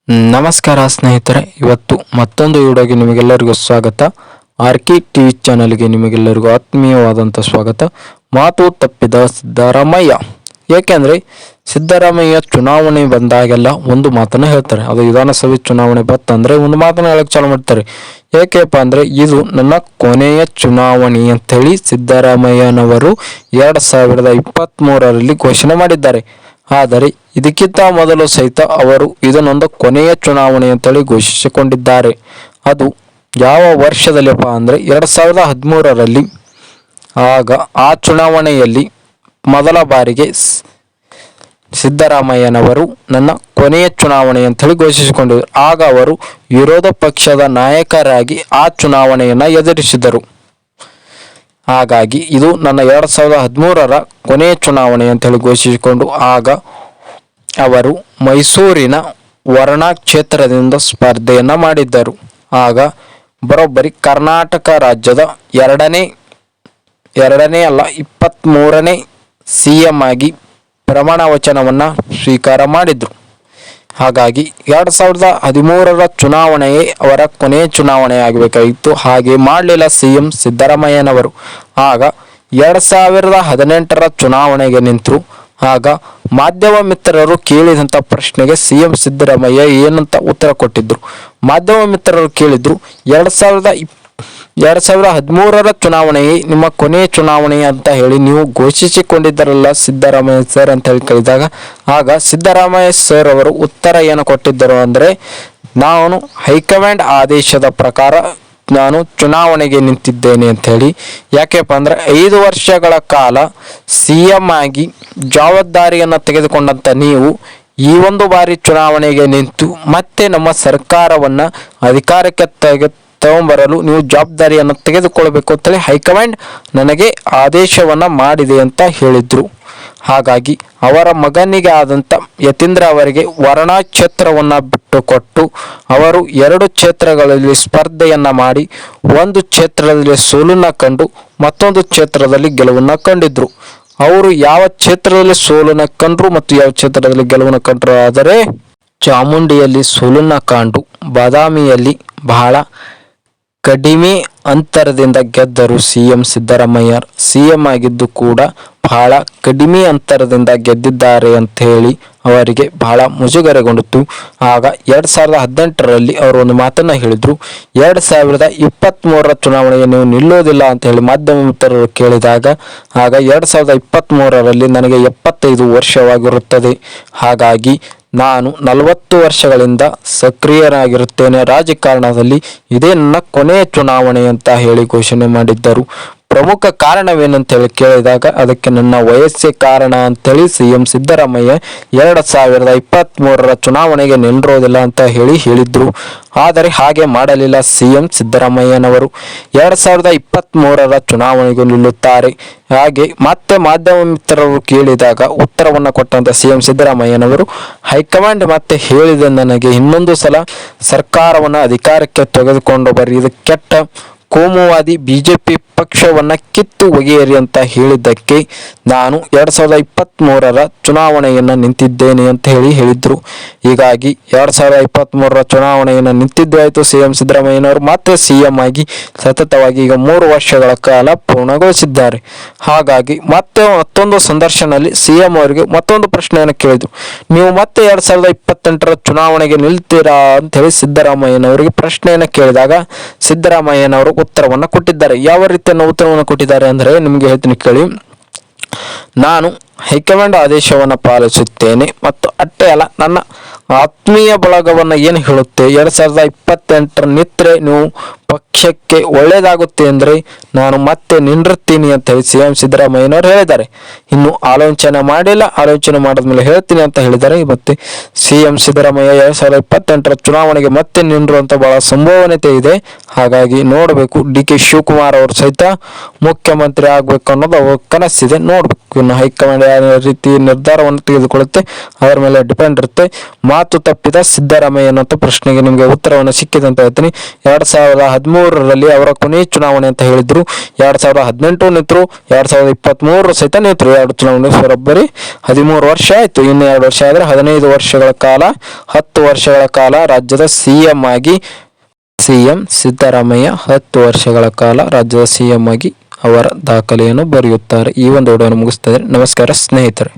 ನಮಸ್ಕಾರ ಸ್ನೇಹಿತರೆ, ಇವತ್ತು ಮತ್ತೊಂದು ವಿಡಿಯೋಗೆ ನಿಮಗೆಲ್ಲರಿಗೂ ಸ್ವಾಗತ. ಆರ್ಕಿ ಟಿವಿ ಚಾನಲ್ಗೆ ನಿಮಗೆಲ್ಲರಿಗೂ ಆತ್ಮೀಯವಾದಂಥ ಸ್ವಾಗತ. ಮಾತು ತಪ್ಪಿದ ಸಿದ್ದರಾಮಯ್ಯ. ಏಕೆಂದರೆ ಸಿದ್ದರಾಮಯ್ಯ ಚುನಾವಣೆ ಬಂದಾಗೆಲ್ಲ ಒಂದು ಮಾತನ್ನು ಹೇಳ್ತಾರೆ. ಅದು ವಿಧಾನಸಭೆ ಚುನಾವಣೆ ಬತ್ತಂದರೆ ಒಂದು ಮಾತನ್ನು ಹೇಳಕ್ಕೆ ಚಾಲು ಮಾಡ್ತಾರೆ. ಏಕೆಪ್ಪ ಅಂದರೆ ಇದು ನನ್ನ ಕೊನೆಯ ಚುನಾವಣೆ ಅಂಥೇಳಿ ಸಿದ್ದರಾಮಯ್ಯನವರು 2023ರಲ್ಲಿ ಘೋಷಣೆ ಮಾಡಿದ್ದಾರೆ. ಆದರೆ ಇದಕ್ಕಿಂತ ಮೊದಲು ಸಹಿತ ಅವರು ಇದನ್ನೊಂದು ಕೊನೆಯ ಚುನಾವಣೆ ಅಂತೇಳಿ ಘೋಷಿಸಿಕೊಂಡಿದ್ದಾರೆ. ಅದು ಯಾವ ವರ್ಷದಲ್ಲಿಪ್ಪ ಅಂದರೆ 2013ರಲ್ಲಿ. ಆಗ ಆ ಚುನಾವಣೆಯಲ್ಲಿ ಮೊದಲ ಬಾರಿಗೆ ಸಿದ್ದರಾಮಯ್ಯನವರು ನನ್ನ ಕೊನೆಯ ಚುನಾವಣೆ ಅಂಥೇಳಿ ಘೋಷಿಸಿಕೊಂಡಿದ್ದರು. ಆಗ ಅವರು ವಿರೋಧ ಪಕ್ಷದ ನಾಯಕರಾಗಿ ಆ ಚುನಾವಣೆಯನ್ನು ಎದುರಿಸಿದರು. ಹಾಗಾಗಿ ಇದು ನನ್ನ 2013ರ ಕೊನೆಯ ಚುನಾವಣೆ ಅಂತೇಳಿ ಘೋಷಿಸಿಕೊಂಡು ಆಗ ಅವರು ಮೈಸೂರಿನ ವರುಣಾ ಕ್ಷೇತ್ರದಿಂದ ಸ್ಪರ್ಧೆಯನ್ನು ಮಾಡಿದ್ದರು. ಆಗ ಬರೋಬ್ಬರಿ ಕರ್ನಾಟಕ ರಾಜ್ಯದ ಎರಡನೇ ಅಲ್ಲ 23ನೇ CM ಆಗಿ ಪ್ರಮಾಣ ವಚನವನ್ನು ಸ್ವೀಕಾರ ಮಾಡಿದರು. ಹಾಗಾಗಿ 2013ರ ಚುನಾವಣೆಯೇ ಅವರ ಕೊನೆಯ ಚುನಾವಣೆ ಆಗಬೇಕಾಗಿತ್ತು. ಹಾಗೆ ಮಾಡಲಿಲ್ಲ CM ಸಿದ್ದರಾಮಯ್ಯನವರು. ಆಗ 2018ರ ಚುನಾವಣೆಗೆ ನಿಂತರು. ಆಗ ಮಾಧ್ಯಮ ಮಿತ್ರರು ಕೇಳಿದಂಥ ಪ್ರಶ್ನೆಗೆ CM ಸಿದ್ದರಾಮಯ್ಯ ಏನಂತ ಉತ್ತರ ಕೊಟ್ಟಿದ್ದರು. ಮಾಧ್ಯಮ ಮಿತ್ರರು ಕೇಳಿದ್ರು, 2013ರ ಚುನಾವಣೆಯೇ ನಿಮ್ಮ ಕೊನೆಯ ಚುನಾವಣೆ ಅಂತ ಹೇಳಿ ನೀವು ಘೋಷಿಸಿಕೊಂಡಿದ್ದರಲ್ಲ ಸಿದ್ದರಾಮಯ್ಯ ಸರ್ ಅಂತ ಹೇಳಿ ಕೇಳಿದಾಗ ಆಗ ಸಿದ್ದರಾಮಯ್ಯ ಸರ್ ಅವರು ಉತ್ತರ ಏನು ಕೊಟ್ಟಿದ್ದರು ಅಂದರೆ, ನಾನು ಹೈಕಮಾಂಡ್ ಆದೇಶದ ಪ್ರಕಾರ ನಾನು ಚುನಾವಣೆಗೆ ನಿಂತಿದ್ದೇನೆ ಅಂಥೇಳಿ. ಯಾಕೆಪ್ಪ ಅಂದರೆ 5 ವರ್ಷಗಳ ಕಾಲ CM ಆಗಿ ಜವಾಬ್ದಾರಿಯನ್ನು ತೆಗೆದುಕೊಂಡಂಥ ನೀವು ಈ ಒಂದು ಬಾರಿ ಚುನಾವಣೆಗೆ ನಿಂತು ಮತ್ತೆ ನಮ್ಮ ಸರ್ಕಾರವನ್ನು ಅಧಿಕಾರಕ್ಕೆ ತಗೊಂಬರಲು ನೀವು ಜವಾಬ್ದಾರಿಯನ್ನು ತೆಗೆದುಕೊಳ್ಬೇಕು ಅಂತೇಳಿ ಹೈಕಮಾಂಡ್ ನನಗೆ ಆದೇಶವನ್ನು ಮಾಡಿದೆ ಅಂತ ಹೇಳಿದರು. ಹಾಗಾಗಿ ಅವರ ಮಗನಿಗೆ ಆದಂಥ ಯತೀಂದ್ರ ಅವರಿಗೆ ವರುಣಾ ಕ್ಷೇತ್ರವನ್ನು ಬಿಟ್ಟುಕೊಟ್ಟು ಅವರು 2 ಕ್ಷೇತ್ರಗಳಲ್ಲಿ ಸ್ಪರ್ಧೆಯನ್ನು ಮಾಡಿ ಒಂದು ಕ್ಷೇತ್ರದಲ್ಲಿ ಸೋಲನ್ನು ಕಂಡು ಮತ್ತೊಂದು ಕ್ಷೇತ್ರದಲ್ಲಿ ಗೆಲುವನ್ನು ಕಂಡಿದ್ದರು. ಅವರು ಯಾವ ಕ್ಷೇತ್ರದಲ್ಲಿ ಸೋಲನ್ನು ಕಂಡ್ರು ಮತ್ತು ಯಾವ ಕ್ಷೇತ್ರದಲ್ಲಿ ಗೆಲುವನ್ನು ಕಂಡ್ರು ಆದರೆ ಚಾಮುಂಡಿಯಲ್ಲಿ ಸೋಲನ್ನು ಕಂಡು ಬಾದಾಮಿಯಲ್ಲಿ ಬಹಳ ಕಡಿಮೆ ಅಂತರದಿಂದ ಗೆದ್ದರು CM ಸಿದ್ದರಾಮಯ್ಯ. CM ಆಗಿದ್ದು ಕೂಡ ಬಹಳ ಕಡಿಮೆ ಅಂತರದಿಂದ ಗೆದ್ದಿದ್ದಾರೆ ಅಂಥೇಳಿ ಅವರಿಗೆ ಬಹಳ ಮುಜುಗರಗೊಂಡಿತು. ಆಗ 2018ರಲ್ಲಿ ಅವರು ಒಂದು ಮಾತನ್ನು ಹೇಳಿದರು, 2023ರ ಚುನಾವಣೆಗೆ ನೀವು ನಿಲ್ಲೋದಿಲ್ಲ ಅಂತ ಹೇಳಿ ಮಾಧ್ಯಮ ಮಿತ್ರರು ಕೇಳಿದಾಗ ಆಗ 2023ರಲ್ಲಿ ನನಗೆ 75 ವರ್ಷವಾಗಿರುತ್ತದೆ. ಹಾಗಾಗಿ ನಾನು 40 ವರ್ಷಗಳಿಂದ ಸಕ್ರಿಯನಾಗಿರುತ್ತೇನೆ ರಾಜಕಾರಣದಲ್ಲಿ, ಇದೇ ನನ್ನ ಕೊನೆಯ ಚುನಾವಣೆ ಅಂತ ಹೇಳಿ ಘೋಷಣೆ ಮಾಡಿದ್ದರು. ಪ್ರಮುಖ ಕಾರಣವೇನಂತೇಳಿ ಕೇಳಿದಾಗ ಅದಕ್ಕೆ ನನ್ನ ವಯಸ್ಸೇ ಕಾರಣ ಅಂಥೇಳಿ CM ಸಿದ್ದರಾಮಯ್ಯ 2023ರ ಚುನಾವಣೆಗೆ ನಿಲ್ಲೋದಿಲ್ಲ ಅಂತ ಹೇಳಿದ್ರು. ಆದರೆ ಹಾಗೆ ಮಾಡಲಿಲ್ಲ CM ಸಿದ್ದರಾಮಯ್ಯನವರು. 2023ರ ಚುನಾವಣೆಗೂ ನಿಲ್ಲುತ್ತಾರೆ. ಹಾಗೆ ಮತ್ತೆ ಮಾಧ್ಯಮ ಮಿತ್ರರು ಕೇಳಿದಾಗ ಉತ್ತರವನ್ನು ಕೊಟ್ಟಂತ CM ಸಿದ್ದರಾಮಯ್ಯನವರು, ಹೈಕಮಾಂಡ್ ಮತ್ತೆ ಹೇಳಿದೆ ನನಗೆ ಇನ್ನೊಂದು ಸಲ ಸರ್ಕಾರವನ್ನು ಅಧಿಕಾರಕ್ಕೆ ತೆಗೆದುಕೊಂಡು ಬರ್ರಿ, ಇದು ಕೆಟ್ಟ ಕೋಮುವಾದಿ BJP ಪಕ್ಷವನ್ನು ಕಿತ್ತು ಒಗೆಯಿರಿ ಅಂತ ಹೇಳಿದ್ದಕ್ಕೆ ನಾನು 2023ರ ಚುನಾವಣೆಯನ್ನು ನಿಂತಿದ್ದೇನೆ ಅಂತ ಹೇಳಿದ್ರು. ಹೀಗಾಗಿ 2023ರ ಚುನಾವಣೆಯನ್ನು ನಿಂತಿದ್ದು ಆಯಿತು. CM ಸಿದ್ದರಾಮಯ್ಯನವರು ಮತ್ತೆ CM ಆಗಿ ಸತತವಾಗಿ ಈಗ 3 ವರ್ಷಗಳ ಕಾಲ ಪೂರ್ಣಗೊಳಿಸಿದ್ದಾರೆ. ಹಾಗಾಗಿ ಮತ್ತೆ ಮತ್ತೊಂದು ಸಂದರ್ಶನದಲ್ಲಿ CM ಅವರಿಗೆ ಮತ್ತೊಂದು ಪ್ರಶ್ನೆಯನ್ನು ಕೇಳಿದ್ರು, ನೀವು ಮತ್ತೆ 2028ರ ಚುನಾವಣೆಗೆ ನಿಲ್ತೀರಾ ಅಂತ ಹೇಳಿ ಸಿದ್ದರಾಮಯ್ಯನವರಿಗೆ ಪ್ರಶ್ನೆಯನ್ನು ಕೇಳಿದಾಗ ಸಿದ್ದರಾಮಯ್ಯನವರು ಉತ್ತರವನ್ನು ಕೊಟ್ಟಿದ್ದಾರೆ. ಯಾವ ರೀತಿಯ ಉತ್ತರವನ್ನು ಕೊಟ್ಟಿದ್ದಾರೆ ಅಂದರೆ ನಿಮಗೆ ಹೇಳ್ತೀನಿ ಕೇಳಿ. ನಾನು ಹೈಕಮಾಂಡ್ ಆದೇಶವನ್ನು ಪಾಲಿಸುತ್ತೇನೆ ಮತ್ತು ಅಷ್ಟೇ ಅಲ್ಲ, ನನ್ನ ಆತ್ಮೀಯ ಬಳಗವನ್ನು ಏನು ಹೇಳುತ್ತೆ, 2028ರ ನಿತ್ರೆ ನೀವು ಪಕ್ಷಕ್ಕೆ ಒಳ್ಳೆಯದಾಗುತ್ತೆ ಅಂದರೆ ನಾನು ಮತ್ತೆ ನಿಂದಿರ್ತೀನಿ ಅಂತ ಹೇಳಿ CM ಸಿದ್ದರಾಮಯ್ಯನವರು ಹೇಳಿದ್ದಾರೆ. ಇನ್ನು ಆಲೋಚನೆ ಮಾಡಿಲ್ಲ, ಆಲೋಚನೆ ಮಾಡಿದ್ಮೇಲೆ ಹೇಳ್ತೀನಿ ಅಂತ ಹೇಳಿದ್ದಾರೆ. ಮತ್ತೆ CM ಸಿದ್ದರಾಮಯ್ಯ 2028ರ ಚುನಾವಣೆಗೆ ಮತ್ತೆ ನಿಂದಿರುವಂಥ ಬಹಳ ಸಂಭವನೀಯತೆ ಇದೆ. ಹಾಗಾಗಿ ನೋಡಬೇಕು, DK ಶಿವಕುಮಾರ್ ಅವರು ಸಹಿತ ಮುಖ್ಯಮಂತ್ರಿ ಆಗಬೇಕು ಅನ್ನೋದು ಅವ್ರ ಕನಸಿದೆ. ನೋಡ್ಬೇಕು. ಇನ್ನು ಹೈಕಮಾಂಡ್ ಯಾವ ರೀತಿ ನಿರ್ಧಾರವನ್ನು ತೆಗೆದುಕೊಳ್ಳುತ್ತೆ ಅದರ ಮೇಲೆ ಡಿಪೆಂಡ್ ಇರುತ್ತೆ. ಮಾತು ತಪ್ಪಿದ ಸಿದ್ದರಾಮಯ್ಯ ಅನ್ನೋ ಪ್ರಶ್ನೆಗೆ ನಿಮಗೆ ಉತ್ತರವನ್ನು ಸಿಕ್ಕಿದೆ ಅಂತ ಹೇಳ್ತೀನಿ. 2013ರಲ್ಲಿ ಅವರ ಕೊನೆ ಚುನಾವಣೆ ಅಂತ ಹೇಳಿದ್ರು. 2018 ನಿಂತರು, 2023 ಸಹಿತ ನಿಂತರು. 2 ಚುನಾವಣೆ ಬರೋಬ್ಬರಿ 13 ವರ್ಷ ಆಯ್ತು. ಇನ್ನು 2 ವರ್ಷ ಆದ್ರೆ 15 ವರ್ಷಗಳ ಕಾಲ, 10 ವರ್ಷಗಳ ಕಾಲ ರಾಜ್ಯದ ಸಿಎಂ ಆಗಿ ಸಿದ್ದರಾಮಯ್ಯ 10 ವರ್ಷಗಳ ಕಾಲ ರಾಜ್ಯದ ಸಿಎಂ ಆಗಿ ಅವರ ದಾಖಲೆಯನ್ನು ಬರೆಯುತ್ತಾರೆ. ಈ ಒಂದು ವಿಡಿಯೋವನ್ನು ಮುಗಿಸ್ತಾ ಇದ್ದಾರೆ. ನಮಸ್ಕಾರ ಸ್ನೇಹಿತರೆ.